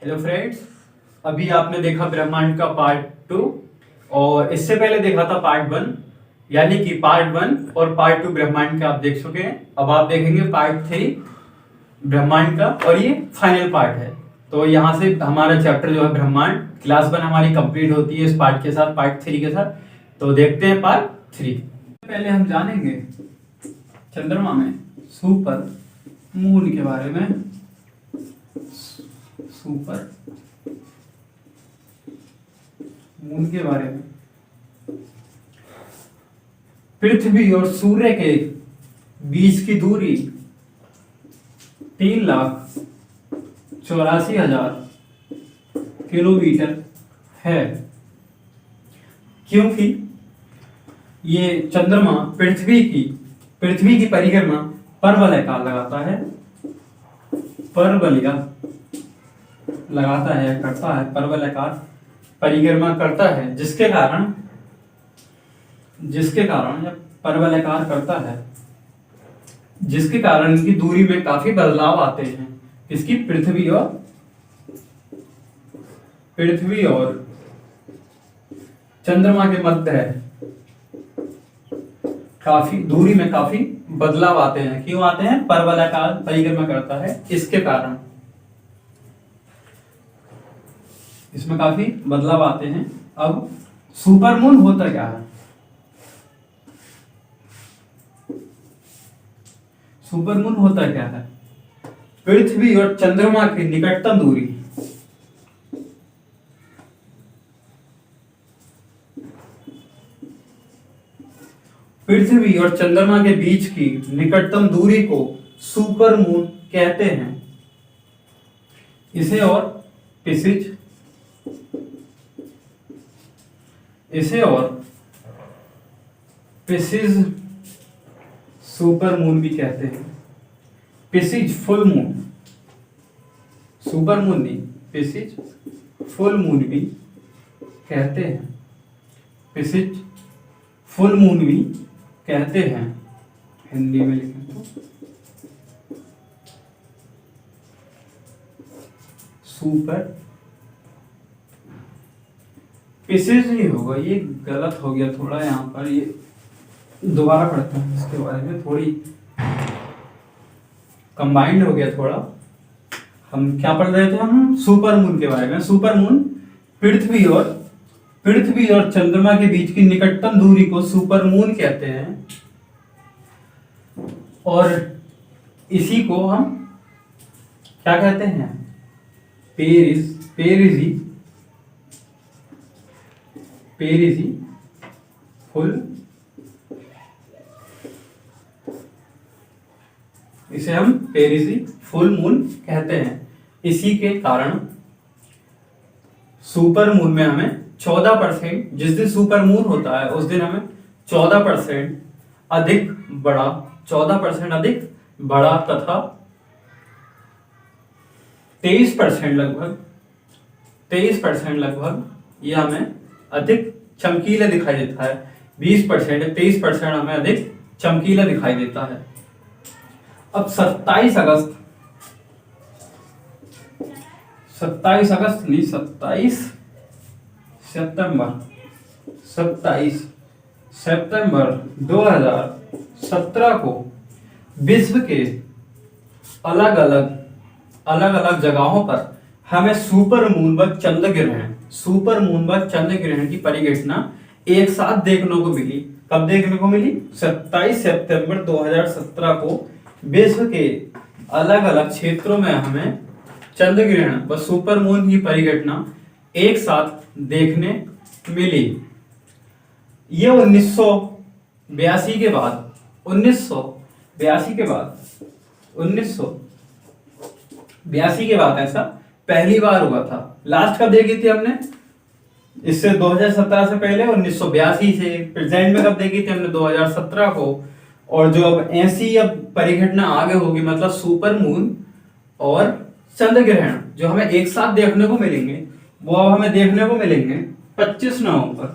Hello friends, अभी आपने देखा ब्रह्मांड का पार्ट 2 और इससे पहले देखा था पार्ट 1, यानी कि पार्ट 1 और पार्ट 2 ब्रह्मांड का आप देख चुके हैं। अब आप देखेंगे पार्ट 3 ब्रह्मांड का और ये फाइनल पार्ट है। तो यहाँ से हमारा चैप्टर जो है ब्रह्मांड क्लास 1 हमारी कंप्लीट होती है इस पार्ट के साथ, पार्ट 3 के साथ। तो देखते हैं पार्ट 3। पहले हम जानेंगे चंद्रमा में सुपर मून के बारे में। सुपर मून के बारे में पृथ्वी और सूर्य के बीच की दूरी 3,84,000 किलोमीटर है, क्योंकि ये चंद्रमा पृथ्वी की परिक्रमा परवलयाकार लगाता है, परवलयाकार परिक्रमा करता है, जिसके कारण जब परवलयाकार करता है, जिसके कारण इनकी दूरी में काफी बदलाव आते हैं। इसकी पृथ्वी और चंद्रमा के मध्य काफी दूरी में काफी बदलाव आते हैं। क्यों आते हैं? परवलयाकार परिक्रमा करता है, इसके कारण इसमें काफी बदलाव आते हैं। अब सुपर मून होता क्या है? सुपर मून होता क्या है? पृथ्वी और चंद्रमा की निकटतम दूरी पृथ्वी और चंद्रमा के बीच की निकटतम दूरी को सुपर मून कहते हैं। इसे और पिसिज सुपर मून भी कहते हैं। पिसिज फुल मून, सुपर मून नहीं, पिसिज फुल मून भी कहते हैं। पिसिज फुल मून भी कहते हैं। हिंदी में लिखें तो सुपर पिसेज ही होगा। ये गलत हो गया थोड़ा, यहाँ पर ये दोबारा पढ़ते हैं इसके बारे में, थोड़ी कंबाइंड हो गया थोड़ा। हम क्या पढ़ रहे थे? हम सुपर मून के बारे में। सुपर मून पृथ्वी और चंद्रमा के बीच की निकटतम दूरी को सुपर मून कहते हैं, और इसी को हम क्या कहते हैं? पेरिजी फुल, इसे हम पेरिजी फुल मून कहते हैं। इसी के कारण सुपर मून में हमें 14%, जिस दिन सुपर मून होता है उस दिन हमें 14% अधिक बड़ा तथा 23% लगभग ये हमें अधिक चमकीला दिखाई देता है। 20% 23% हमें अधिक चमकीला दिखाई देता है। अब 27 सितंबर 2017 को विश्व के अलग अलग जगहों पर हमें सुपर मून व चंद्र ग्रहण की परिघटना एक साथ देखने को मिली। कब देखने को मिली? 27 सितंबर 2017 को विश्व के अलग अलग क्षेत्रों में हमें चंद्र ग्रहण व सुपर मून की परिघटना एक साथ देखने मिली। ये 1982 के बाद ऐसा पहली बार हुआ था। लास्ट कब देखी थी हमने? इससे 2017 से पहले 1982 से प्रेजेंट में कब देखी थी हमने? 2017 को। और जो अब ऐसी अब परिघटना आगे होगी, मतलब सुपर मून और चंद्र ग्रहण जो हमें एक साथ देखने को मिलेंगे, वो अब हमें देखने को मिलेंगे 25 नवंबर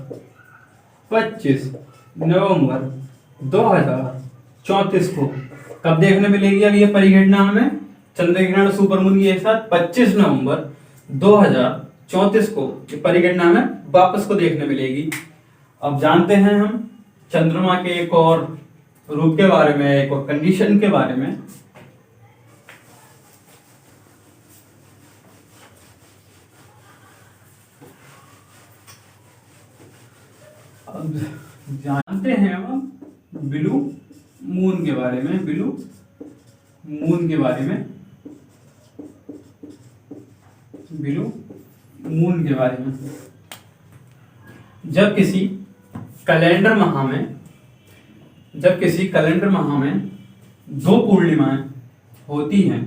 2034 को। कब देखने मिलेगी अब ये परिघटना हमें? चंद्र ग्रहण सुपर मून की एक साथ 25 नवंबर 2034 को ये परिघटना हमें वापस को देखने मिलेगी। अब जानते हैं हम चंद्रमा के एक और रूप के बारे में, एक और कंडीशन के बारे में। अब जानते हैं हम ब्लू मून के बारे में, ब्लू मून के बारे में, ब्लू मून के बारे में। जब किसी कैलेंडर माह में दो पूर्णिमाएं होती हैं,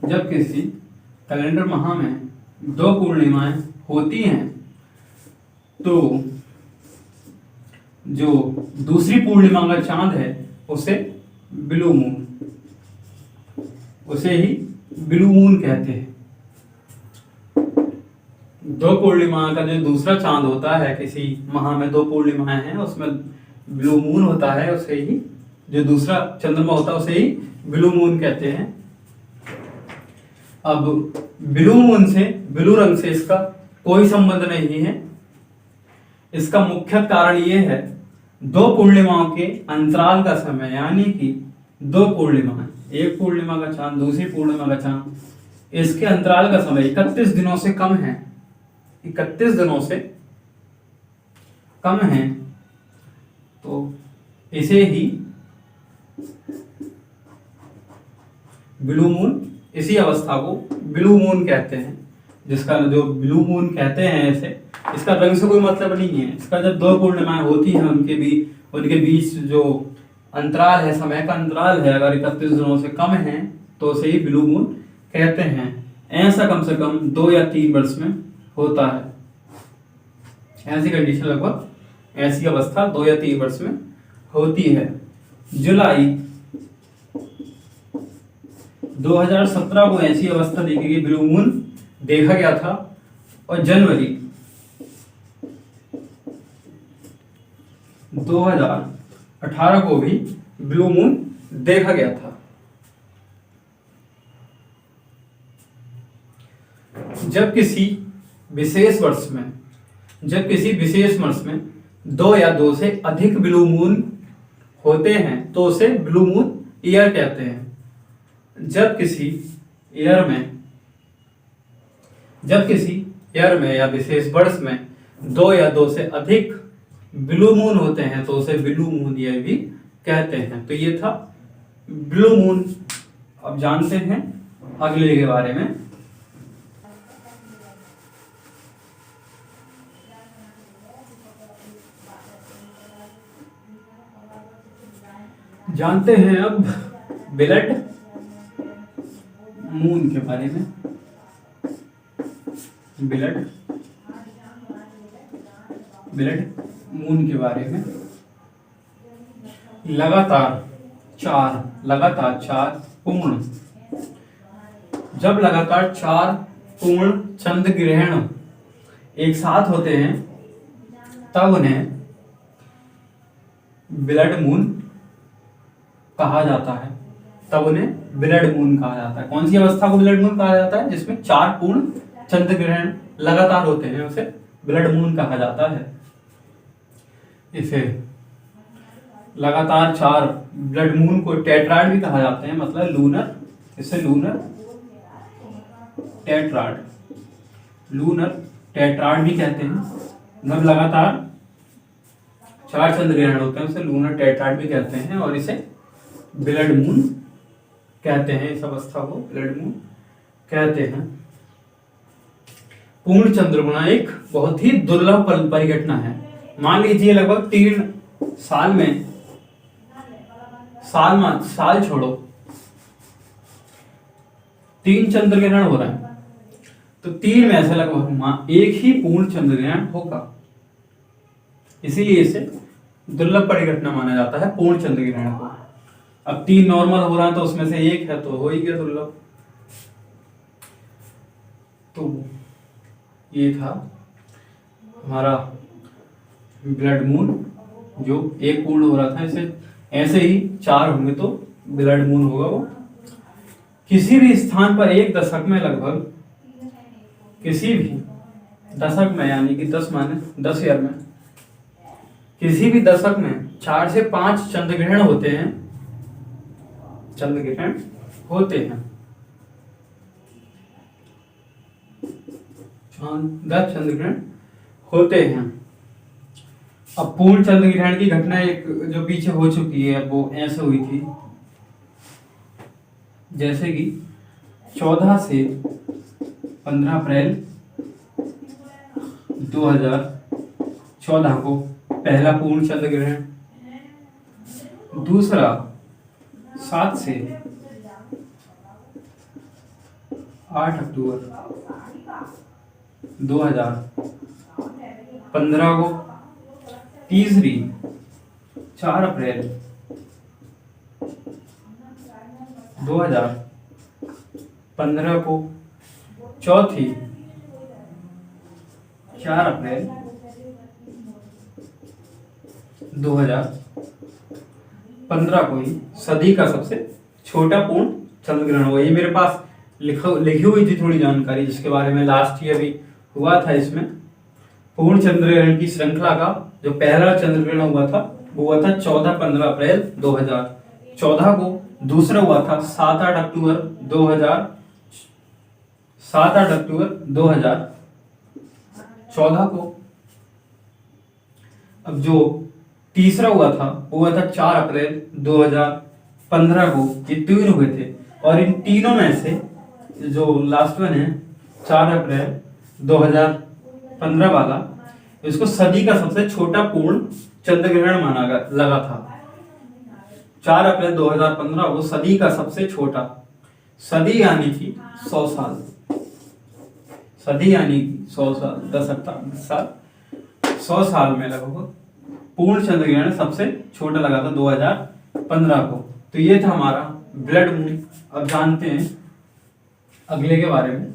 जब किसी कैलेंडर माह में दो पूर्णिमाएं होती हैं तो जो दूसरी पूर्णिमा का चांद है उसे ब्लू मून, उसे ही ब्लू मून कहते हैं। दो पूर्णिमा का जो दूसरा चांद होता है, किसी माह में दो पूर्णिमाएं हैं उसमें ब्लू मून होता है, उसे ही जो दूसरा चंद्रमा होता है उसे ही ब्लू मून कहते हैं। अब ब्लू मून से, ब्लू रंग से इसका कोई संबंध नहीं है। इसका मुख्य कारण यह है दो पूर्णिमाओं के अंतराल का समय, यानी कि दो पूर्णिमा, एक पूर्णिमा का चांद दूसरी पूर्णिमा का चांद, इसके अंतराल का समय 31 दिनों से कम है, 31 दिनों से कम है, तो इसे ही ब्लू मून, इसी अवस्था को ब्लू मून कहते हैं। जिसका जो ब्लू मून कहते हैं इसे, इसका रंग से कोई मतलब नहीं है। इसका जब दो पूर्णिमाएं होती हैं उनके बीच जो अंतराल है, समय का अंतराल है, अगर 31 दिनों से कम है तो उसे ही ब्लू मून कहते हैं। ऐसा कम से कम 2 या 3 वर्ष में होता है। ऐसी कंडीशन, लगभग ऐसी अवस्था 2 या 3 वर्ष में होती है। जुलाई 2017 को ऐसी अवस्था देखी गई, ब्लू मून देखा गया था। और जनवरी 2018 को भी ब्लू मून देखा गया था। जब किसी विशेष वर्ष में 2 या 2 से अधिक ब्लू मून होते हैं तो उसे ब्लू मून ईयर कहते हैं। जब किसी ईयर में या विशेष वर्ष में 2 या 2 से अधिक ब्लू मून होते हैं तो उसे ब्लू मून ईयर भी कहते हैं। तो ये था ब्लू मून। अब जानते हैं अगले के बारे में। जानते हैं अब ब्लड मून के बारे में। ब्लड मून के बारे में। लगातार चार पूर्ण, जब लगातार 4 पूर्ण चंद्र ग्रहण एक साथ होते हैं तब उन्हें ब्लड मून कहा जाता है। कौन सी अवस्था को ब्लड मून कहा जाता है? जिसमें 4 पूर्ण चंद्र ग्रहण लगातार होते हैं उसे ब्लड मून कहा जाता है। इसे लगातार 4 ब्लड मून को टेट्राड भी कहा जाता है, मतलब लूनर, इसे लूनर टेट्राड भी कहते हैं। जब लगातार 4 चंद्र ग्रहण होते हैं उसे लूनर टेट्राड भी कहते हैं और इसे ब्लड मून कहते हैं। इस अवस्था को ब्लड मून कहते हैं। पूर्ण चंद्रमा एक बहुत ही दुर्लभ परिघटना है। मान लीजिए लगभग 3 साल में, साल छोड़ो, 3 चंद्र ग्रहण हो रहा है तो 3 में ऐसा लगभग एक ही पूर्ण चंद्र ग्रहण होगा। इसीलिए इसे दुर्लभ परिघटना माना जाता है, पूर्ण चंद्र ग्रहण को। अब 3 नॉर्मल हो रहा है तो उसमें से एक है तो हो ही गया दुर्लभ। तो ये था हमारा ब्लड मून जो एक पूर्ण हो रहा था। इसे ऐसे ही 4 होंगे तो ब्लड मून होगा वो। किसी भी स्थान पर एक दशक में लगभग, किसी भी दशक में यानी कि 10 माने 10 ईयर में, किसी भी दशक में 4 से 5 चंद्र ग्रहण होते हैं, चंद्र ग्रहण होते हैं। 10 चंद्र ग्रहण होते हैं। अब पूर्ण चंद्र ग्रहण की घटना एक जो पीछे हो चुकी है वो ऐसे हुई थी, जैसे कि 14 से 15 अप्रैल 2014 को पहला पूर्ण चंद्र ग्रहण, दूसरा 7 से 8 अक्टूबर 2015 को, तीसरी 4 अप्रैल 2015 को, चौथी 4 अप्रैल 2015 को ही सदी का सबसे छोटा पूर्ण चंद्र ग्रहण हुआ। ये मेरे पास लिखी हुई थी थोड़ी जानकारी, जिसके बारे में लास्ट ईयर भी हुआ था। इसमें पूर्ण चंद्र ग्रहण की श्रृंखला का जो पहला चंद्र ग्रहण हुआ था वो हुआ था 14-15 अप्रैल 2014 को, दूसरा हुआ था 7-8 अक्टूबर 2014 को। अब जो तीसरा हुआ था वो हुआ था 4 अप्रैल 2015 को। ये 3 हुए थे और इन तीनों में से जो लास्ट वन है 4 अप्रैल 2015 वाला, इसको सदी का सबसे छोटा पूर्ण चंद्र ग्रहण माना लगा था। 4 अप्रैल 2015 को सदी का सबसे छोटा, सदी यानी कि 100 साल, सदी यानी 100 साल, 10 साल, 100 साल में लगभग पूर्ण चंद्र ग्रहण सबसे छोटा लगा था 2015 को। तो ये था हमारा ब्लड मून। अब जानते हैं अगले के बारे में।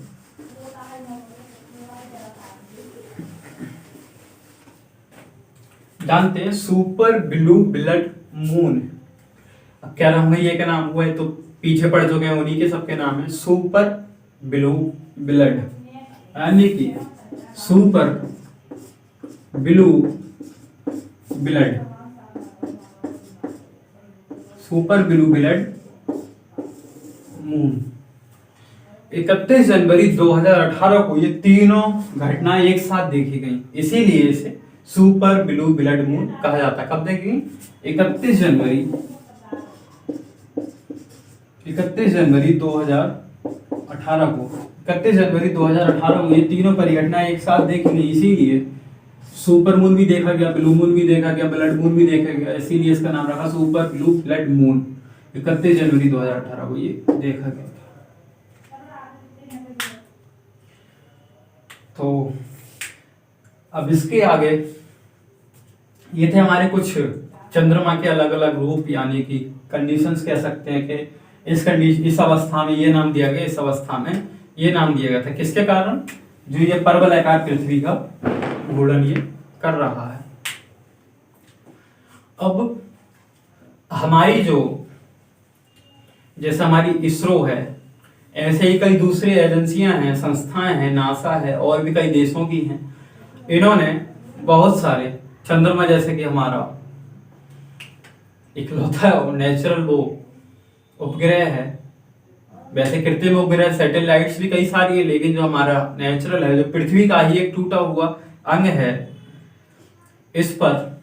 जानते हैं सुपर ब्लू ब्लड मून। अब क्या नाम है, ये क्या नाम हुआ है तो पीछे पड़ चुके हैं, उन्हीं के सबके नाम है सुपर ब्लू ब्लड, यानी कि super blue blood, super blue blood moon. 31 जनवरी 2018 को ये तीनों घटनाएं एक साथ देखी गई, इसीलिए इसे सुपर ब्लू ब्लड मून कहा जाता है। कब देखी? 31 जनवरी 2018 को, 31 जनवरी 2018 को ये तीनों परिघटनाएं एक साथ देखी गई, इसीलिए सुपर मून भी देखा गया, ब्लू मून भी देखा गया, ब्लड मून भी देखा गया, इसीलिए इसका नाम रखा सुपर ब्लू ब्लड मून। 31 जनवरी 2018 को ये देखा गया। तो अब इसके आगे ये थे हमारे कुछ चंद्रमा के अलग अलग रूप, यानी कि कंडीशंस कह सकते हैं कि इस अवस्था में ये नाम दिया गया, इस अवस्था में ये नाम दिया गया था। किसके कारण? जो ये परवलयाकार पृथ्वी का घूर्णन ये कर रहा है। अब हमारी जो, जैसे हमारी इसरो है, ऐसे ही कई दूसरी एजेंसियां हैं, संस्थाएं हैं, नासा है, और भी कई देशों की हैं। इन्होंने बहुत सारे चंद्रमा, जैसे कि हमारा इकलौता नेचुरल वो उपग्रह है, वैसे कृत्रिम उपग्रह सैटेलाइट्स भी कई सारी है, लेकिन जो हमारा नेचुरल है, जो पृथ्वी का ही एक टूटा हुआ अंग है, इस पर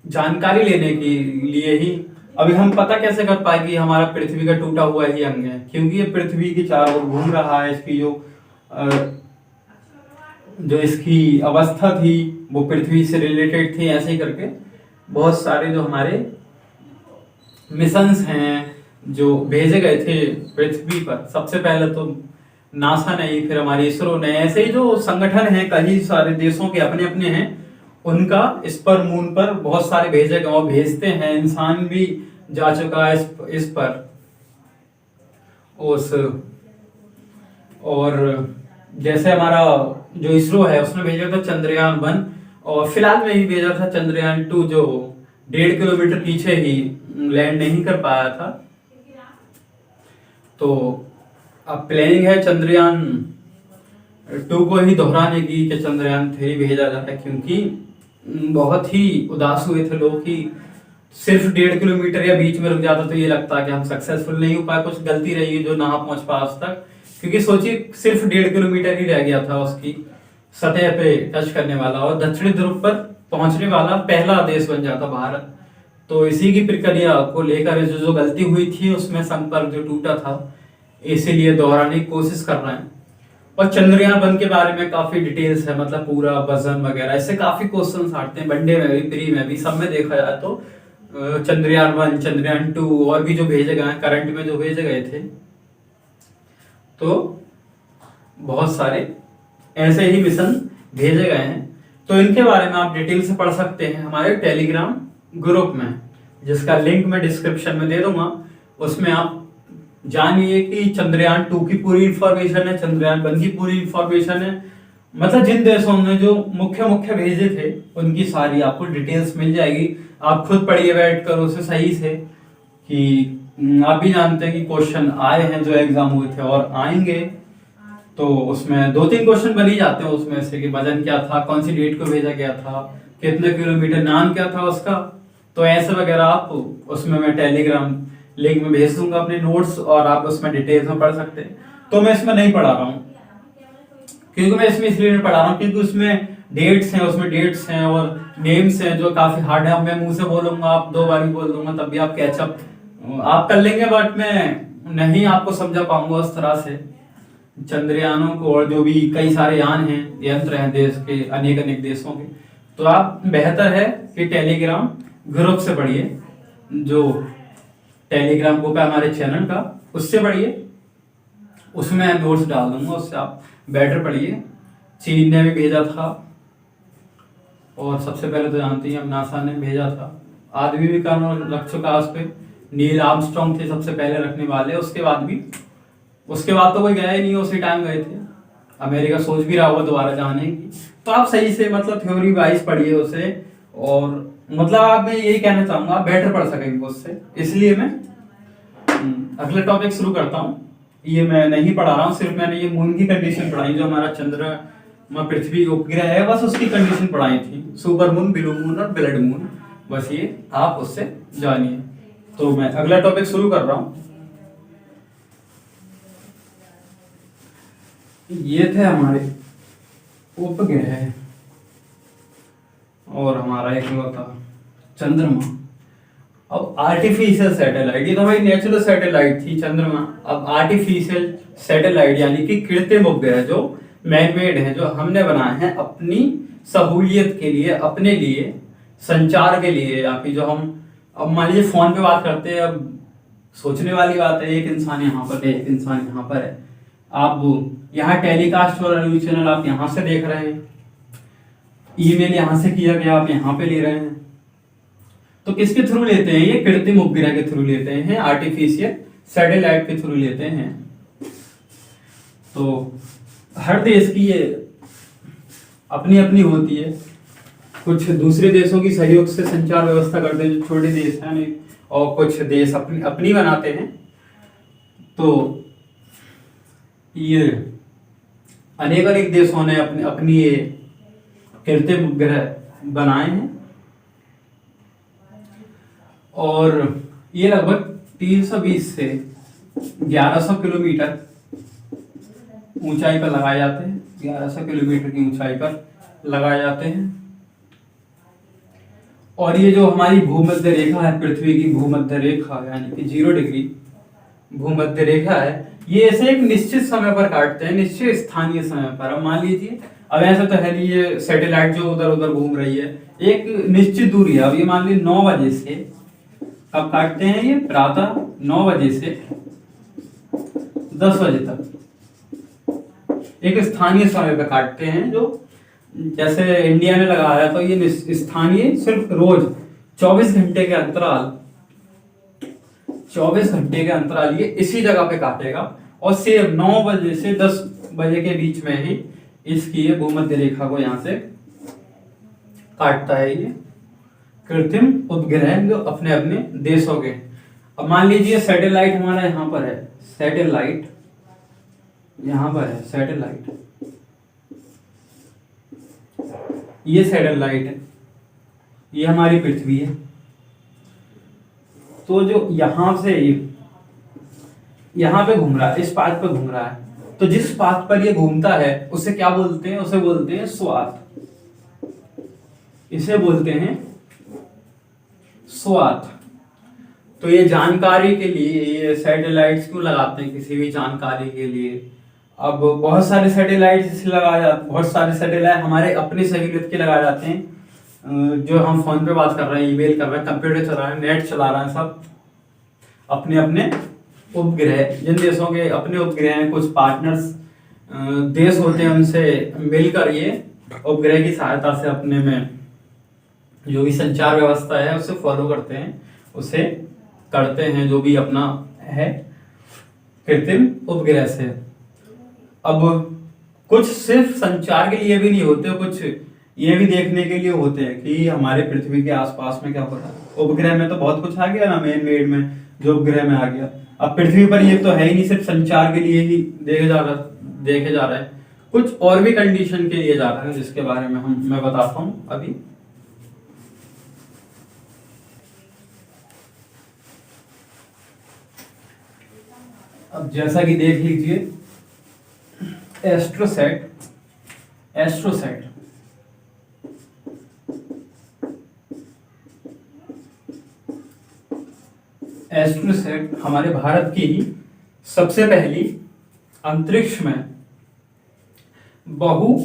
जानकारी लेने के लिए ही अभी हम पता कैसे कर पाए कि हमारा पृथ्वी का टूटा हुआ ही अंग है, क्योंकि ये पृथ्वी की चारों ओर घूम रहा है। इसकी जो इसकी अवस्था थी वो पृथ्वी से रिलेटेड थी, ऐसे ही करके बहुत सारे जो हमारे मिशंस हैं जो भेजे गए थे पृथ्वी पर। सबसे पहले तो नासा ने, फिर हमारी इसरो ने, ऐसे ही जो संगठन हैं कई सारे देशों के अपने अपने हैं, उनका इस पर मून पर बहुत सारे भेजे गए और भेजते हैं। इंसान भी जा चुका है इस पर और जैसे हमारा जो इसरो है उसने भेजा था चंद्रयान 1, और फिलहाल में ही भेजा था चंद्रयान 2 जो 1.5 किलोमीटर पीछे ही लैंड नहीं कर पाया था। तो अब प्लानिंग है चंद्रयान 2 को ही दोहराने की कि चंद्रयान 3 भेजा जाए, क्योंकि बहुत ही उदास हुए थे लोग कि सिर्फ 1.5 किलोमीटर या बीच में रुक जाता तो ये लगता कि हम सक्सेसफुल नहीं हो पाए, कुछ गलती रही है जो ना पहुंच पाया आज तक। क्योंकि सोचिए सिर्फ 1.5 किलोमीटर ही रह गया था उसकी सतह पे टच करने वाला, और दक्षिणी ध्रुव पर पहुंचने वाला पहला देश बन जाता भारत। तो इसी की प्रक्रिया को लेकर जो गलती हुई थी उसमें संपर्क जो टूटा था, इसीलिए दोहराने की कोशिश कर रहे हैं। और चंद्रयान 1 के बारे में काफी डिटेल्स है, मतलब पूरा वजन वगैरह, ऐसे काफी क्वेश्चन आते हैं वनडे में भी, प्री में भी, सब में देखा जाए तो चंद्रयान 1, चंद्रयान 2 और भी जो भेजे गए हैं, करंट में जो भेजे गए थे, तो बहुत सारे ऐसे ही मिशन भेजे गए हैं। तो इनके बारे में आप डिटेल से पढ़ सकते हैं हमारे टेलीग्राम ग्रुप में, जिसका लिंक मैं डिस्क्रिप्शन में दे दूंगा। उसमें आप जानिए कि चंद्रयान 2 की पूरी इंफॉर्मेशन है, चंद्रयान 1 की पूरी इंफॉर्मेशन है, मतलब जिन देशों ने जो मुख्य मुख्य भेजे थे उनकी सारी आपको डिटेल्स मिल जाएगी। आप खुद पढ़िए बैठ कर उसे सही से, कि आप भी जानते हैं कि क्वेश्चन आए हैं जो एग्जाम हुए थे और आएंगे, तो उसमें 2-3 क्वेश्चन बन ही जाते हैं उसमें से, कि वजन क्या था, कौन सी डेट को भेजा गया था, कितने किलोमीटर, नाम क्या था उसका। तो ऐसे वगैरह आप उसमें मैं टेलीग्राम लिंक में भेज दूंगा अपने नोट्स, और आप उसमें डिटेल्स में पढ़ सकते हैं। तो मैं इसमें नहीं पढ़ा रहा हूँ, क्योंकि मैं इसमें इसलिए नहीं पढ़ा रहा हूँ क्योंकि उसमें डेट्स हैं और नेम्स हैं जो काफी हार्ड है। मैं मुंह से बोलूंगा, आप 2 बार भी बोल दूंगा, तब भी आप कैचअप आप कर लेंगे, बट मैं नहीं आपको समझा पाऊंगा उस तरह से चंद्रयानों को, और जो भी कई सारे यान हैं, यंत्र हैं देश के, अनेक देशों के। तो आप बेहतर है कि टेलीग्राम ग्रुप से पढ़िए, जो टेलीग्राम ग्रुप है हमारे चैनल का, उससे पढ़िए, उसमें नोट्स डाल दूंगा, उससे आप बेटर पढ़िए। चीन ने भी भेजा था, और सबसे पहले तो जानते हैं अब नासा ने भेजा था, आदमी भी काम रख चुका उस पे, नील आर्मस्ट्रांग थे सबसे पहले रखने वाले, उसके बाद तो कोई गया ही नहीं, उसी टाइम गए थे। अमेरिका सोच भी रहा होगा दोबारा जाने की। तो आप सही से मतलब थ्योरी वाइज पढ़िए उसे, और मतलब आप, मैं यही कहना चाहूंगा आप बेटर पढ़ सकेंगे उससे। इसलिए मैं अगला टॉपिक शुरू करता हूँ। ये मैं नहीं पढ़ा रहा हूँ, सिर्फ मैंने ये मून की कंडीशन पढ़ाई, जो हमारा चंद्रमा पृथ्वी उपग्रह है, बस उसकी कंडीशन पढ़ाई थी, सुपर मून, ब्लू मून और ब्लड मून, बस ये आप उससे जानिए। तो मैं अगला टॉपिक शुरू कर रहा हूँ। ये थे हमारे उपग्रह, और हमारा एक हुआ था चंद्रमा। अब आर्टिफिशियल सैटेलाइट, ये तो भाई नेचुरल सैटेलाइट थी चंद्रमा। अब आर्टिफिशियल सैटेलाइट यानी कि कृत्रिम उपग्रह, जो मैनमेड है, जो हमने बनाए हैं अपनी सहूलियत के लिए, अपने लिए, संचार के लिए, या फिर जो हम अब मान लीजिए फोन पे बात करते हैं। अब सोचने वाली बात है, एक इंसान यहाँ पर है, एक इंसान यहाँ पर है, आप यहाँ टेलीकास्ट हो रहा न्यूज चैनल, आप यहाँ से देख रहे हैं, ईमेल यहाँ से किया गया, आप यहाँ पे ले रहे हैं। तो किसके थ्रू लेते हैं? ये कृत्रिम उपग्रह के थ्रू लेते हैं, आर्टिफिशियल सैटेलाइट के थ्रू लेते हैं। तो हर देश की ये अपनी अपनी होती है, कुछ दूसरे देशों की सहयोग से संचार व्यवस्था करते हैं जो छोटे देश हैं नहीं, और कुछ देश अपनी अपनी बनाते हैं। तो ये अनेक देशों ने अपनी अपनी ये कृत्रिम उपग्रह बनाए हैं, और ये लगभग 320 से 1100 किलोमीटर ऊंचाई पर लगाए जाते हैं, 1100 किलोमीटर की ऊंचाई पर लगाए जाते हैं। और ये जो हमारी भूमध्य रेखा है, पृथ्वी की भूमध्य रेखा यानी कि 0 डिग्री भूमध्य रेखा है, ये ऐसे एक निश्चित समय पर काटते हैं, निश्चित स्थानीय समय पर। अब मान लीजिए, अब ऐसा तो है नहीं ये सैटेलाइट जो उधर उधर घूम रही है, एक निश्चित दूरी है। अब ये मान लीजिए 9 बजे से, अब काटते हैं ये प्रातः 9 बजे से 10 बजे तक, एक स्थानीय समय पर काटते हैं। जो जैसे इंडिया ने लगाया तो ये स्थानीय सिर्फ रोज 24 घंटे के अंतराल, 24 घंटे के अंतराल ये इसी जगह पे काटेगा, और सिर्फ 9 बजे से 10 बजे के बीच में ही इसकी ये भूमध्य रेखा को यहाँ से काटता है ये कृत्रिम उपग्रह जो अपने अपने देशों के। अब मान लीजिए सैटेलाइट हमारा यहाँ पर है, सैटेलाइट यहाँ पर है, सैटेलाइट, ये सैटेलाइट है, ये हमारी पृथ्वी है। तो जो यहां से यहां पे घूम रहा है, इस पाथ पे घूम रहा है, तो जिस पाथ पर ये घूमता है उसे क्या बोलते हैं? उसे बोलते हैं स्वाथ। इसे बोलते हैं स्वाथ। तो ये जानकारी के लिए ये सैटेलाइट्स क्यों लगाते हैं? किसी भी जानकारी के लिए। अब बहुत सारे सैटेलाइट्स इसलिए लगाए जाते, बहुत सारे सैटेलाइट हमारे अपनी सहूलियत के लगाए जाते हैं। जो हम फोन पे बात कर रहे हैं, ईमेल कर रहे हैं, कंप्यूटर चला रहे हैं, नेट चला रहे हैं, सब अपने अपने उपग्रह, जिन देशों के अपने उपग्रह हैं, कुछ पार्टनर्स देश होते हैं, उनसे मिलकर ये उपग्रह की सहायता से अपने में जो भी संचार व्यवस्था है उसे फॉलो करते हैं, उसे करते हैं, जो भी अपना है कृत्रिम उपग्रह से। अब कुछ सिर्फ संचार के लिए भी नहीं होते, कुछ ये भी देखने के लिए होते हैं कि हमारे पृथ्वी के आसपास में क्या हो रहा है। उपग्रह में तो बहुत कुछ आ गया ना, मैन मेड में जो उपग्रह में आ गया। अब पृथ्वी पर ये तो है ही नहीं, सिर्फ संचार के लिए ही देखे जा रहा है, कुछ और भी कंडीशन के लिए जा रहा है, जिसके बारे में मैं बताता हूँ अभी। अब जैसा कि देख लीजिए, एस्ट्रोसैट हमारे भारत की ही सबसे पहली अंतरिक्ष में बहु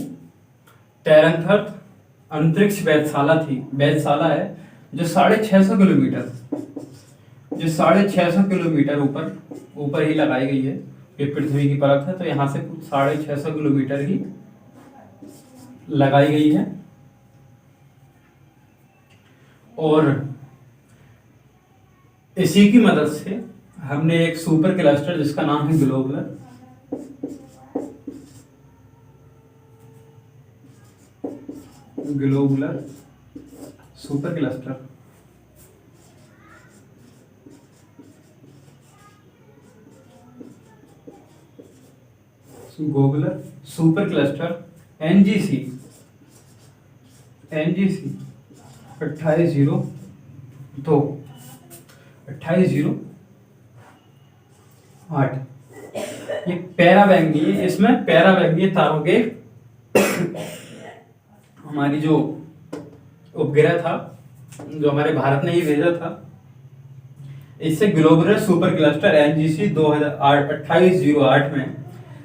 तैरंथर अंतरिक्ष वेधशाला थी। वेधशाला है जो 650 किलोमीटर ऊपर ही लगाई गई है। ये पृथ्वी की परत है, तो यहाँ से 650 किलोमीटर ही लगाई गई है। और इसी की मदद से हमने एक सुपर क्लस्टर, जिसका नाम है globular super cluster, globular super cluster NGC 2808। ये पैराबैंगनी है, इसमें पैराबैंगनी तारों के हमारी जो उपग्रह था, जो हमारे भारत ने ही भेजा था, इससे ग्लोबुलर सुपर क्लस्टर एनजीसी 2808 में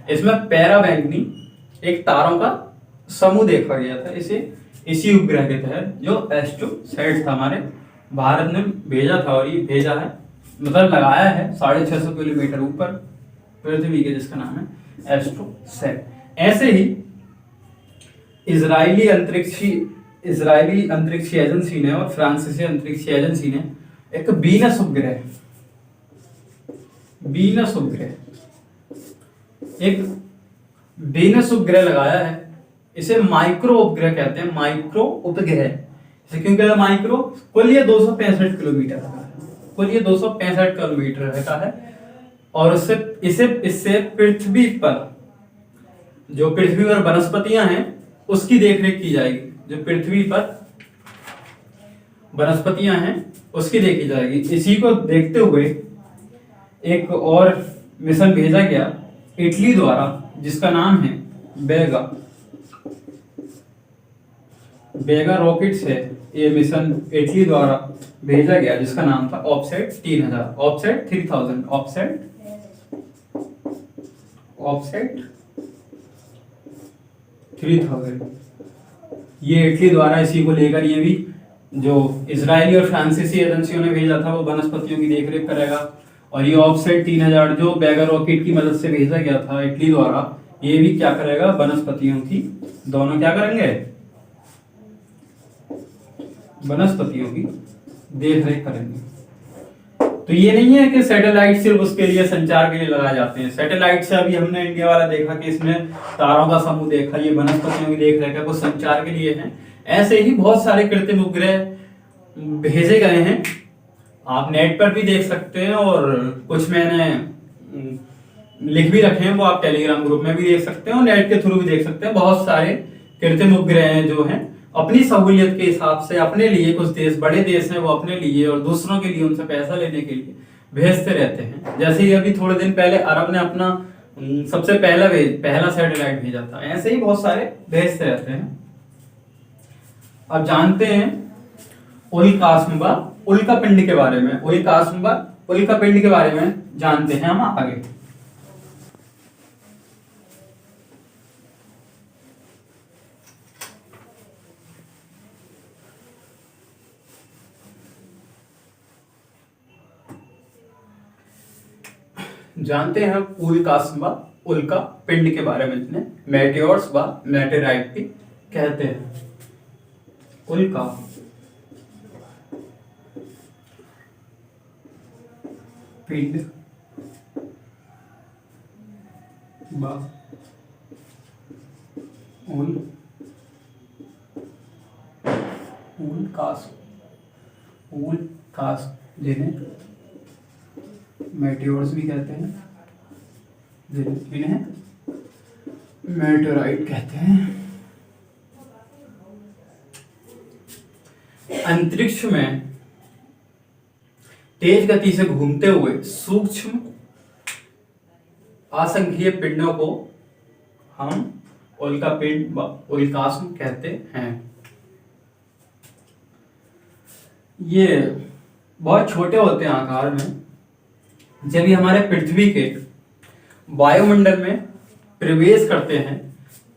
इसमें पैराबैंगनी एक तारों का समूह देखा गया था। इसी उपग्रह के तहत जो एस्ट्रोसैट था, हमारे भारत ने भेजा था, और ये भेजा है, मतलब लगाया है 650 किलोमीटर ऊपर पृथ्वी के, जिसका नाम है एस्ट्रोसैट। ऐसे ही इजरायली अंतरिक्ष एजेंसी ने और फ्रांसीसी अंतरिक्ष एजेंसी ने एक वीनस उपग्रह लगाया है। इसे माइक्रो उपग्रह कहते हैं, माइक्रो उपग्रह। इसे क्यों कहते हैं माइक्रो? कुल ये 265 किलोमीटर का है, और इससे पृथ्वी पर वनस्पतियां हैं उसकी देखरेख की जाएगी। जो पृथ्वी पर वनस्पतियां हैं उसकी देखी जाएगी। इसी को देखते हुए एक और मिशन भेजा गया इटली द्वारा, जिसका नाम है बेगा रॉकेट से। ये मिशन इटली द्वारा भेजा गया, जिसका नाम था ऑफसेट 3000, ऑफसेट 3000, ऑफसेट 3000। ये इटली द्वारा इसी को लेकर, ये भी जो इजरायली और फ्रांसीसी एजेंसियों ने भेजा था, वो वनस्पतियों की देखरेख करेगा। और ये ऑफसेट 3000 जो बेगा रॉकेट की मदद से भेजा गया था इटली द्वारा, ये भी क्या करेगा? वनस्पतियों की, दोनों क्या करेंगे? वनस्पतियों की देखरेख करेंगे। तो ये नहीं है कि सैटेलाइट सिर्फ उसके लिए, संचार के लिए लगाए जाते हैं। सैटेलाइट से अभी हमने इंडिया वाला देखा कि इसमें तारों का समूह देखा, ये वनस्पतियों की देखरेख है, कुछ संचार के लिए है। ऐसे ही बहुत सारे कृत्रिम उपग्रह भेजे गए हैं। आप नेट पर भी देख सकते हैं और कुछ मैंने लिख भी रखे हैं, वो आप टेलीग्राम ग्रुप में भी देख सकते हैं और नेट के थ्रू भी देख सकते हैं। बहुत सारे कृत्रिम उपग्रह जो हैं अपनी सहूलियत के हिसाब से अपने लिए, कुछ देश बड़े देश हैं वो अपने लिए और दूसरों के लिए उनसे पैसा लेने के लिए भेजते रहते हैं। जैसे ही अभी थोड़े दिन पहले अरब ने अपना सबसे पहला सैटेलाइट भेजा था, ऐसे ही बहुत सारे भेजते रहते हैं। अब जानते हैं उल्कास्मबा उल्का पिंड के बारे में। उल्कास्मबा उल्का पिंड के बारे में जानते हैं हम आगे। जानते हैं उल्कास्मबा उल्का पिंड के बारे में, जिन्हें मेटेओर्स व मेटेराइट भी कहते हैं। उल्का पिंड व उल्कास जिन्हें मेटेओर्स भी कहते हैं, जिन्हें मेटेराइट कहते हैं। अंतरिक्ष में तेज गति से घूमते हुए सूक्ष्म असंख्य पिंडों को हम उल्का पिंड व उल्कास्म कहते हैं। ये बहुत छोटे होते हैं आकार में। जब ये हमारे पृथ्वी के वायुमंडल में प्रवेश करते हैं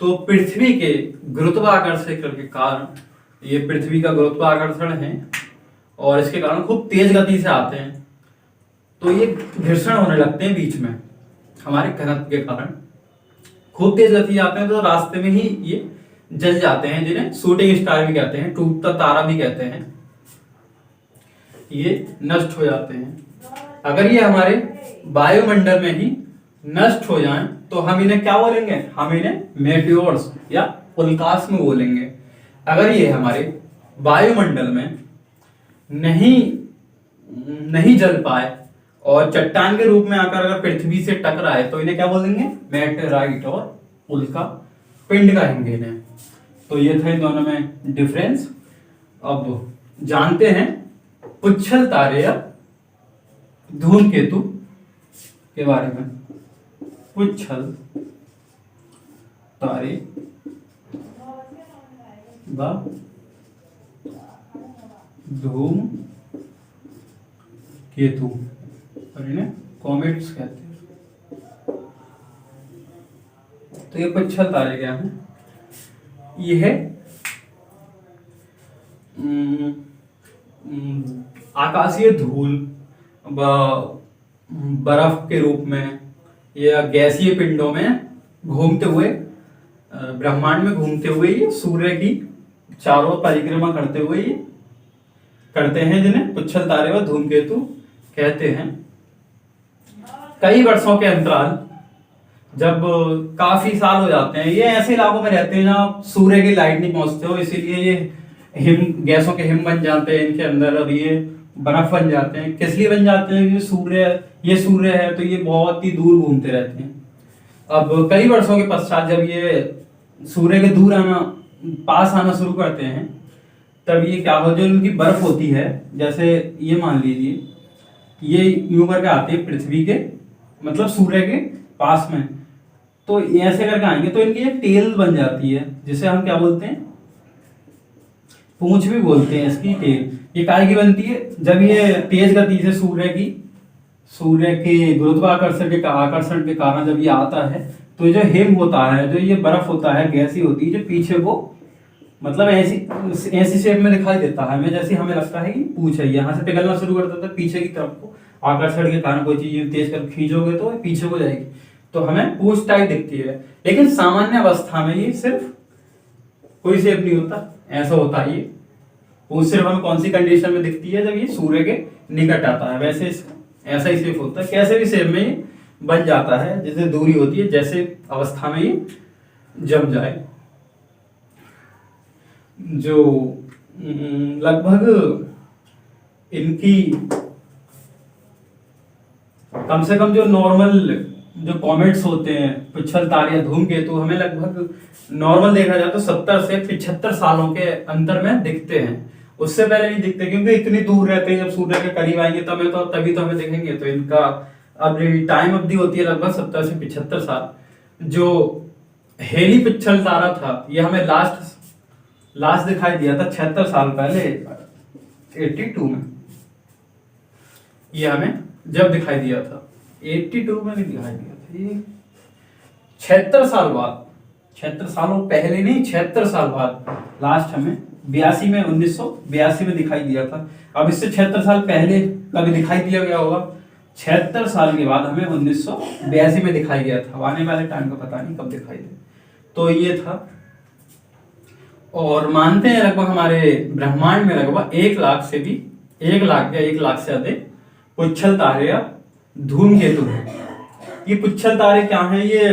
तो पृथ्वी के गुरुत्वाकर्षण के कारण, ये पृथ्वी का गुरुत्वाकर्षण है और इसके कारण खूब तेज गति से आते हैं, तो ये घर्षण होने लगते हैं बीच में हमारे घनत्व के कारण। खूब तेज गति आते हैं तो रास्ते में ही ये जल जाते हैं, जिन्हें शूटिंग स्टार भी कहते हैं, टूटता तारा भी कहते हैं। ये नष्ट हो जाते हैं। अगर ये हमारे वायुमंडल में ही नष्ट हो जाएं तो हम इन्हें क्या बोलेंगे? हम इन्हें मेटियोर्स या उल्कास्म बोलेंगे। अगर ये हमारे वायुमंडल में नहीं जल पाए और चट्टान के रूप में आकर अगर पृथ्वी से टकराए तो इन्हें क्या बोलेंगे? मेटेराइट और उल्का पिंड कहेंगे इन्हें। तो ये था इन दोनों में डिफरेंस। अब जानते हैं पुच्छल तारे या धूमकेतु के बारे में। पुच्छल तारे व धूमकेतु और इन्हें कॉमेट्स कहते हैं। तो ये पुच्छल तारे क्या है? ये है आकाशीय धूल बर्फ के रूप में या गैसीय पिंडों में घूमते हुए, ब्रह्मांड में घूमते हुए ये सूर्य की चारों परिक्रमा करते हुए ये करते हैं, जिन्हें पुच्छल तारे व धूमकेतु कहते हैं। कई वर्षों के अंतराल, जब काफी साल हो जाते हैं, ये ऐसे इलाकों में रहते हैं जहाँ सूर्य की लाइट नहीं पहुंचते हो, इसीलिए ये गैसों के हिम बन जाते हैं इनके अंदर और ये बर्फ बन जाते हैं। किस लिए बन जाते हैं? ये सूर्य है तो ये बहुत ही दूर घूमते रहते हैं। अब कई वर्षों के पश्चात जब ये सूर्य के दूर पास आना शुरू करते हैं, तब ये क्या हो, जो इनकी बर्फ होती है, जैसे ये मान लीजिए ये यूं करके आते हैं पृथ्वी के, मतलब सूर्य के पास में, तो ऐसे करके आएंगे तो इनकी एक टेल बन जाती है, जिसे हम क्या बोलते हैं? पूंछ भी बोलते हैं इसकी, टेल। ये काय की बनती है? जब ये तेज गति से सूर्य के गुरुत्वाकर्षण के कारण जब ये आता है तो जो हिम होता है, जो ये बर्फ होता है, गैसी होती है, जो पीछे को मतलब ऐसी शेप में दिखाई देता है हमें, जैसे हमें लगता है कि पूंछ है, यहाँ से पिघलना शुरू कर देता है पीछे की तरफ को। आकर्षण के कारण कोई चीज तेज कर खींचोगे तो पीछे को जाएगी, तो हमें पूंछ टाइप दिखती है। लेकिन सामान्य अवस्था में ये सिर्फ कोई शेप नहीं होता, ऐसा होता है। ये पूंछ सिर्फ हमें कौन सी कंडीशन में दिखती है? जब ये सूर्य के निकट आता है, वैसे ऐसा ही शेप होता है। कैसे भी शेप में ये बन जाता है, जितनी दूरी होती है, जैसे अवस्था में ये जम जाए। जो लगभग इनकी कम से कम जो नॉर्मल जो कॉमेट्स होते हैं, पुच्छल तारे या धूमकेतु, हमें लगभग नॉर्मल देखा जाए तो 70 से 75 सालों के अंतर में दिखते हैं। उससे पहले नहीं दिखते क्योंकि इतनी दूर रहते हैं। जब सूर्य के करीब आएंगे तभी तो हमें दिखेंगे। तो इनका अब टाइम अवधि होती है लगभग 70 से 75 साल। जो हेली पिच्छल तारा था ये हमें लास्ट दिखाई दिया था 76 साल पहले, 82 में। ये हमें जब दिखाई दिया था 82 में नहीं दिखाई दिया था, ये 76 साल बाद, 76 सालों पहले नहीं, 76 साल बाद लास्ट हमें 82 में 1982 में दिखाई दिया था। अब इससे 76 साल पहले कभी दिखाई दिया गया होगा, 76 साल के बाद हमें 1982 में दिखाई गया था। आने वाले टाइम का पता नहीं कब दिखाई दे। तो ये था। और मानते हैं लगभग हमारे ब्रह्मांड में लगभग 1 लाख से भी 1 लाख या 1 लाख से अधिक पुच्छल तारे या धूमकेतु है। ये पुच्छल तारे क्या हैं? ये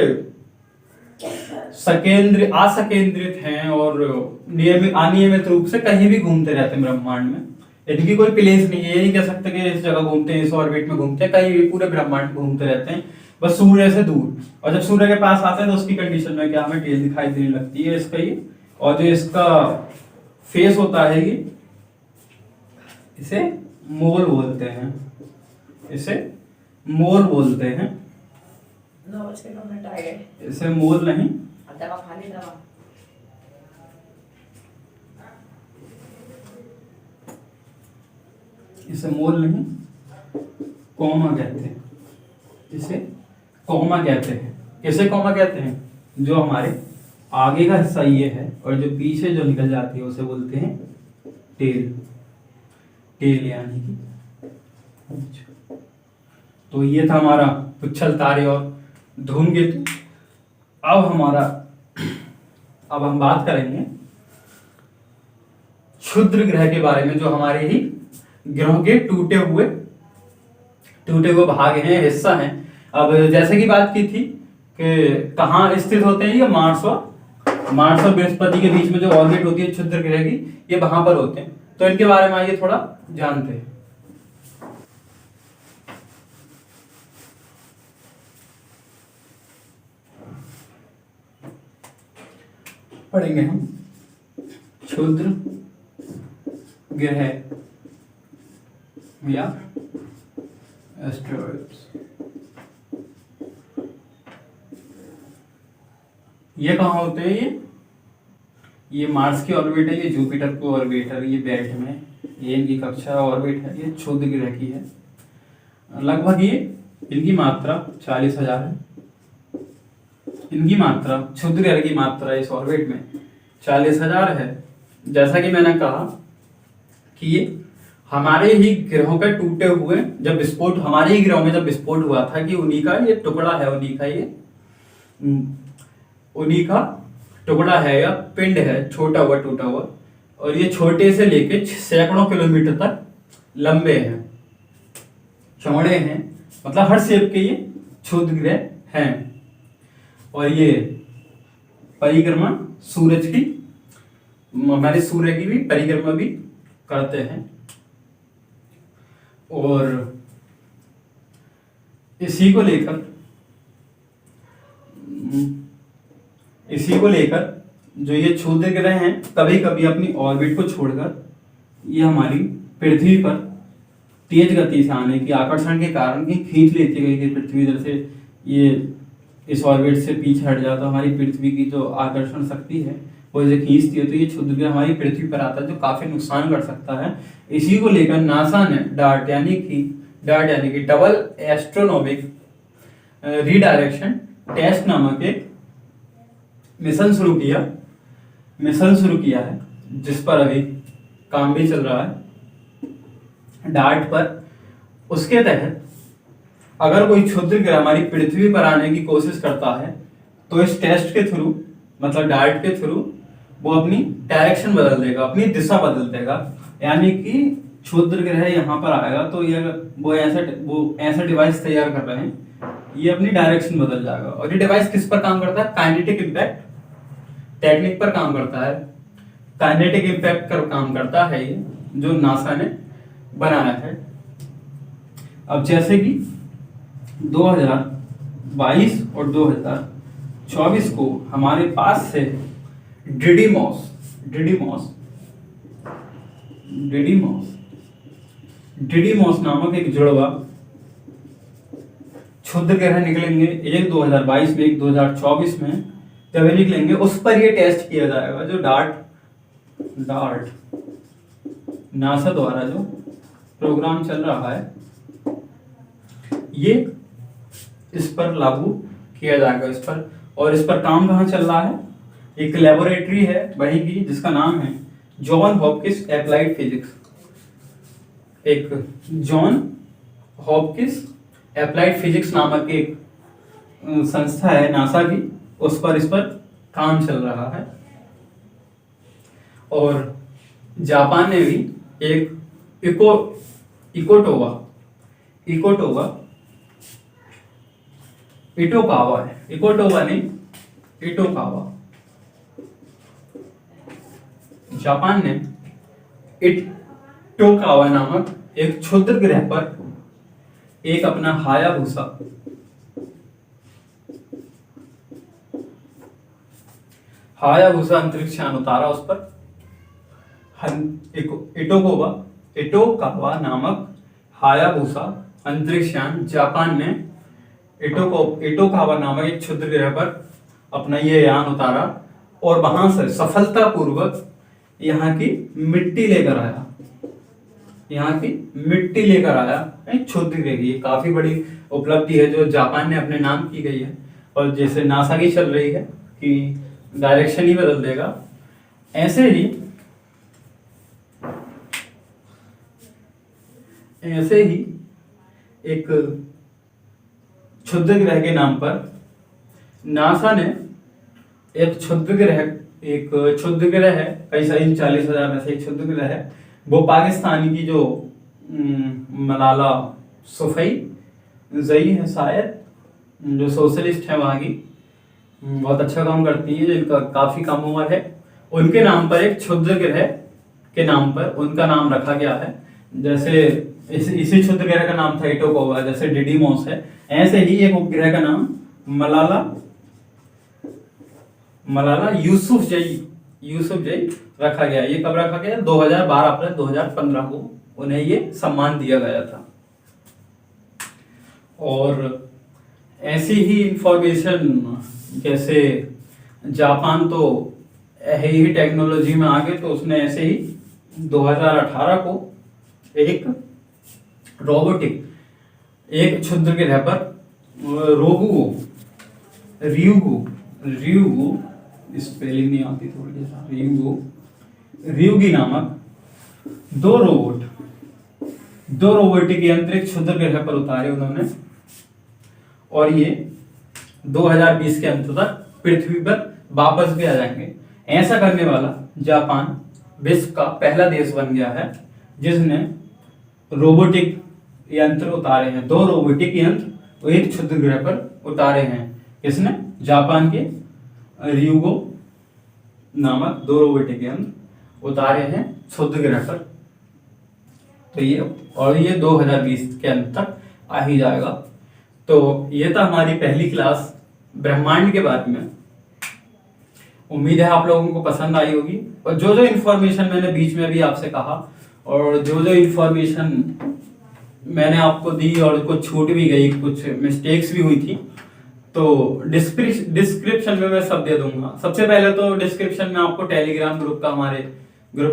असकेंद्रित हैं और अनियमित रूप से कहीं भी घूमते रहते हैं ब्रह्मांड में। इनकी कोई प्लेस नहीं है। ये नहीं कह सकते कि इस जगह घूमते हैं, इस ऑर्बिट में घूमते हैं, कहीं भी पूरे ब्रह्मांड में घूमते रहते हैं, बस सूर्य से दूर। और जब सूर्य के पास आते हैं तो उसकी कंडीशन में क्या हमें टेल दिखाई देने लगती है इसका ये। और जो इसका फेस होता है ये, इसे मोल बोलते हैं, इसे मोल बोलते हैं। इसे मोल नहीं, इसे मोल नहीं, कॉमा कहते हैं। इसे कॉमा कहते हैं। किसे कॉमा कहते हैं? जो हमारे आगे का हिस्सा ये है और जो पीछे जो निकल जाती है उसे बोलते हैं टेल। टेल यानी कि। तो ये था हमारा पुच्छल तारे और धूमकेतु। अब हम बात करेंगे क्षुद्र ग्रह के बारे में, जो हमारे ही ग्रहों के टूटे हुए भाग हैं, हिस्सा हैं। अब जैसे कि बात की थी कि कहाँ स्थित होते हैं ये, मार्स और बृहस्पति के बीच में जो ऑर्बिट होती है क्षुद्र ग्रह की, ये वहां पर होते हैं। तो इनके बारे में आइए थोड़ा जानते हैं। पढ़ेंगे हम क्षुद्र ग्रह या एस्टेरॉइड्स। ये कहाँ होते हैं? ये मार्स की ऑर्बिट है, ये जुपिटर की ऑर्बिट है, ये बेल्ट में, ये इनकी कक्षा ऑर्बिट है, ये क्षुद्र ग्रह की है। लगभग ये इनकी मात्रा 40,000 है। इनकी मात्रा, क्षुद्र ग्रह की मात्रा इस ऑर्बिट में 40,000 है। जैसा कि मैंने कहा कि ये हमारे ही ग्रहों के टूटे हुए, जब विस्फोट हमारे ही ग्रहों में जब विस्फोट हुआ था कि उन्हीं का ये टुकड़ा है, उन्हीं का टुकड़ा है या पिंड है, छोटा हुआ टूटा हुआ। और ये छोटे से लेके सैकड़ों किलोमीटर तक लंबे हैं, चौड़े हैं, मतलब हर शेप के ये क्षुद्र ग्रह हैं। और ये परिक्रमा सूरज की, हमारे सूर्य की भी परिक्रमा भी करते हैं। और इसी को लेकर जो ये क्षुद्र ग्रह हैं कभी कभी अपनी ऑर्बिट को छोड़कर ये हमारी पृथ्वी पर तेज गति से आने की, आकर्षण के कारण की खींच लेती है कि पृथ्वी इधर से ये इस ऑर्बिट से पीछे हट जाता, हमारी पृथ्वी की जो आकर्षण शक्ति है वो इसे खींचती है। तो ये क्षुद्र ग्रह हमारी पृथ्वी पर आता है जो काफी नुकसान कर सकता है। इसी को लेकर नासा ने डार्ट यानी कि डबल एस्ट्रोनॉमिक रीडायरेक्शन टेस्ट नामक एक मिशन शुरू किया है, जिस पर अभी काम भी चल रहा है डार्ट पर। उसके तहत अगर कोई क्षुद्र ग्रह हमारी पृथ्वी पर आने की कोशिश करता है तो इस टेस्ट के थ्रू, मतलब डार्ट के थ्रू, वो अपनी डायरेक्शन बदल देगा, अपनी दिशा बदल देगा। यानी कि क्षुद्र ग्रह यहाँ पर आएगा तो वो ऐसा डिवाइस तैयार कर रहे हैं, ये अपनी डायरेक्शन बदल जाएगा। और ये डिवाइस किस पर काम करता है? काइनेटिक इम्पैक्ट टेक्निक पर काम करता है। काइनेटिक इम्पैक्ट पर काम करता है ये, जो नासा ने बनाया है। अब जैसे कि 2022 और 2024 को हमारे पास से डिडीमॉस नामक एक जुड़वा क्षुद्र ग्रह निकलेंगे, एक 2022 में एक 2024 में। जब ये निकलेंगे उस पर ये टेस्ट किया जाएगा, जो डार्ट नासा द्वारा जो प्रोग्राम चल रहा है ये इस पर लागू किया जाएगा इस पर। और इस पर काम कहाँ चल रहा है? एक लेबोरेटरी है वहीं की, जिसका नाम है जॉन हॉपकिंस एप्लाइड फिजिक्स। एक जॉन हॉपकिंस एप्लाइड फिजिक्स नामक एक संस्था है नासा की, उस पर इस पर काम चल रहा है। और जापान ने भी एक जापान ने इटोकावा नामक एक क्षुद्र ग्रह पर एक अपना हायाबुसा अंतरिक्ष यान उतारा उस पर। इटोकावा नामक हायाबुसा अंतरिक्ष यान जापान ने इटोकावा नामक एक क्षुद्र ग्रह पर अपना ये यान उतारा और वहां से सफलतापूर्वक यहाँ की मिट्टी लेकर आया। क्षुद्र ग्रह की काफी बड़ी उपलब्धि है जो जापान ने अपने नाम की गई है। और जैसे नासा की चल रही है कि डायरेक्शन ही बदल देगा, ऐसे ही एक क्षुद्र ग्रह के नाम पर नासा ने एक क्षुद्र ग्रह है, कई सारी 40,000 में से एक क्षुद्र ग्रह है। वो पाकिस्तान की जो मलाला सुफई है शायद, जो सोशलिस्ट है वहाँ की, बहुत अच्छा काम करती है, जिनका काफी कम उम्र है, उनके नाम पर एक क्षुद्र ग्रह के नाम पर उनका नाम रखा गया है। जैसे इसी क्षुद्र ग्रह का नाम था इटोकावा, जैसे डिडीमॉस है, ऐसे ही एक उपग्रह का नाम मलाला यूसुफजई रखा गया। ये कब रखा गया? 2012 अप्रैल 2015 को उन्हें ये सम्मान दिया गया था। और ऐसी ही इंफॉर्मेशन, जैसे जापान तो ही टेक्नोलॉजी में आगे, तो उसने ऐसे ही 2018 को एक रोबोटिक एक क्षुद्र ग्रह पर रियुगो स्पेलिंग नहीं आती थोड़ी सा, रियुगी नामक दो रोबोटिक यंत्र एक क्षुद्र ग्रह पर उतारे उन्होंने। और ये 2020 के अंत तक पृथ्वी पर वापस भी आ जाएंगे। ऐसा करने वाला जापान विश्व का पहला देश बन गया है जिसने रोबोटिक यंत्र उतारे हैं। 2 रोबोटिक यंत्र एक क्षुद्र ग्रह पर उतारे हैं। किसने? जापान के रियुगो नामक 2 रोबोटिक यंत्र उतारे हैं क्षुद्र ग्रह पर। तो ये 2020 के अंत तक आ ही जाएगा। तो ये था हमारी पहली क्लास ब्रह्मांड के बारे में। उम्मीद है आप लोगों को पसंद आई होगी। और जो इन्फॉर्मेशन मैंने बीच में भी आपसे कहा और जो इन्फॉर्मेशन मैंने आपको दी और कुछ छूट भी गई, कुछ मिस्टेक्स भी हुई थी, तो डिस्क्रिप्शन में मैं सब दे दूंगा। सबसे पहले तो डिस्क्रिप्शन में आपको टेलीग्राम ग्रुप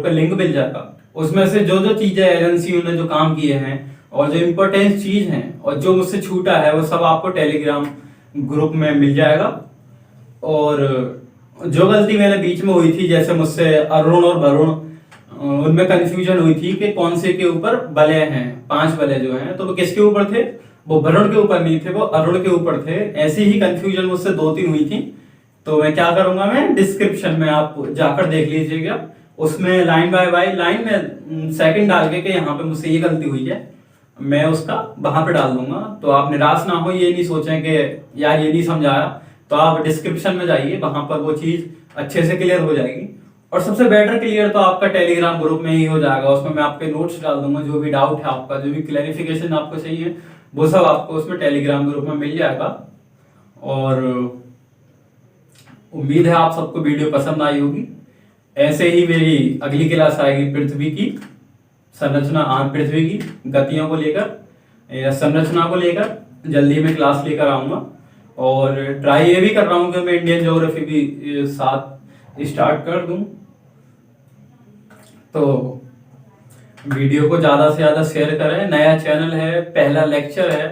का लिंक मिल जाएगा। उसमें से जो चीजें एजेंसियों ने जो काम किए हैं और जो इम्पोर्टेंट चीज हैं और जो मुझसे छूटा है वो सब आपको टेलीग्राम ग्रुप में मिल जाएगा। और जो गलती मैंने बीच में हुई थी, जैसे मुझसे अरुण और वरुण, उनमें कंफ्यूजन हुई थी कि कौन से के ऊपर वलय हैं, 5 वलय जो हैं, तो वो किसके ऊपर थे? वो वरुण के ऊपर नहीं थे, वो अरुण के ऊपर थे। ऐसी ही कंफ्यूजन मुझसे 2-3 हुई थी। तो मैं क्या करूंगा, मैं डिस्क्रिप्शन में आप जाकर देख लीजिएगा, उसमें लाइन बाय लाइन में सेकंड डाल के यहाँ पे मुझसे ये गलती हुई है, मैं उसका वहां पे डाल दूंगा। तो आप निराश ना हो, ये नहीं सोचें कि यार ये नहीं समझाया, तो आप डिस्क्रिप्शन में जाइए, वहां पर वो चीज अच्छे से क्लियर हो जाएगी। और सबसे बेटर क्लियर तो आपका टेलीग्राम ग्रुप में ही हो जाएगा। उसमें मैं आपके नोट्स डाल दूंगा, जो भी डाउट है आपका, जो भी क्लैरिफिकेशन आपको चाहिए वो सब आपको उसमें टेलीग्राम ग्रुप में मिल जाएगा। और उम्मीद है आप सबको वीडियो पसंद आई होगी। ऐसे ही मेरी अगली क्लास आएगी पृथ्वी की संरचना, पृथ्वी की गतियों को लेकर या संरचना को लेकर जल्दी मैं क्लास लेकर आऊंगा। और ट्राई ये भी कर रहा हूँ कि मैं इंडियन ज्योग्राफी भी साथ स्टार्ट कर दूं। तो वीडियो को ज़्यादा से ज़्यादा शेयर करें। नया चैनल है, पहला लेक्चर है,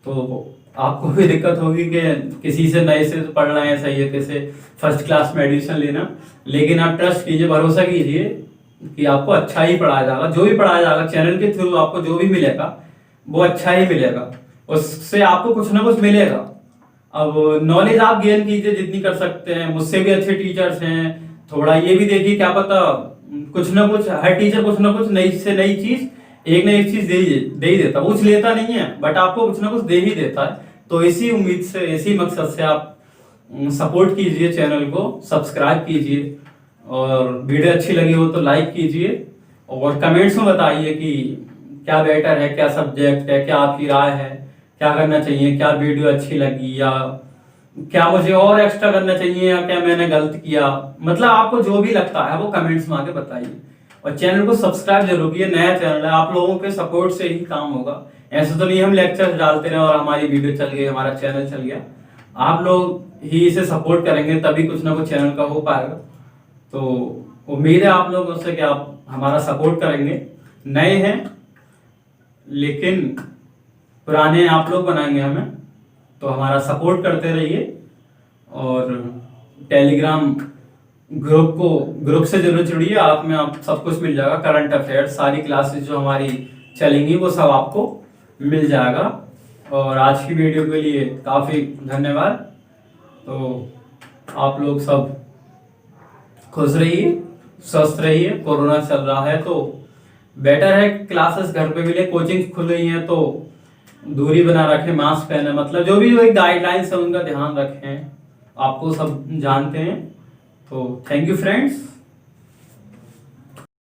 तो आपको भी दिक्कत होगी कि किसी से नए से पढ़ रहे हैं, सही है, कैसे फर्स्ट क्लास में एडमिशन लेना। लेकिन आप ट्रस्ट कीजिए, भरोसा कीजिए कि आपको अच्छा ही पढ़ाया जाएगा। जो भी पढ़ाया जाएगा चैनल के थ्रू आपको जो भी मिलेगा वो अच्छा ही मिलेगा, उससे आपको कुछ ना कुछ मिलेगा। अब नॉलेज आप गेन कीजिए जितनी कर सकते हैं, मुझसे भी अच्छे टीचर्स हैं। थोड़ा ये भी देखिए, क्या पता कुछ ना कुछ, हर टीचर कुछ ना कुछ नई से नई चीज, एक ना एक चीज दे ही देता, कुछ लेता नहीं है बट आपको कुछ ना कुछ दे ही देता है। तो इसी उम्मीद से, इसी मकसद से आप सपोर्ट कीजिए, चैनल को सब्सक्राइब कीजिए, और वीडियो अच्छी लगी हो तो लाइक कीजिए, और कमेंट्स में बताइए कि क्या बेटर है, क्या सब्जेक्ट है, क्या आपकी राय है, क्या करना चाहिए, क्या वीडियो अच्छी लगी, या क्या मुझे और एक्स्ट्रा करना चाहिए, या क्या मैंने गलत किया। मतलब आपको जो भी लगता है वो कमेंट्स में आके बताइए। और चैनल को सब्सक्राइब जरूर कीजिए, नया चैनल है, आप लोगों के सपोर्ट से ही काम होगा। ऐसा तो नहीं हम लेक्चर्स डालते रहे और हमारी वीडियो चल गई, हमारा चैनल चल गया। आप लोग ही इसे सपोर्ट करेंगे तभी कुछ ना कुछ चैनल का हो पाएगा। तो उम्मीद है आप लोगों से कि आप हमारा सपोर्ट करेंगे। नए हैं लेकिन पुराने आप लोग बनाएंगे हमें, तो हमारा सपोर्ट करते रहिए। और टेलीग्राम ग्रुप से जरूर जुड़िए, आप में आप सब कुछ मिल जाएगा। करंट अफेयर, सारी क्लासेस जो हमारी चलेंगी वो सब आपको मिल जाएगा। और आज की वीडियो के लिए काफ़ी धन्यवाद। तो आप लोग सब खुश रहिए, स्वस्थ रहिए। कोरोना चल रहा है तो बेटर है क्लासेस घर पे भी ले, कोचिंग खुल रही है तो दूरी बना रखें, मास्क पहने, मतलब जो भी एक गाइडलाइंस है उनका ध्यान रखें। आपको सब जानते हैं। तो थैंक यू फ्रेंड्स।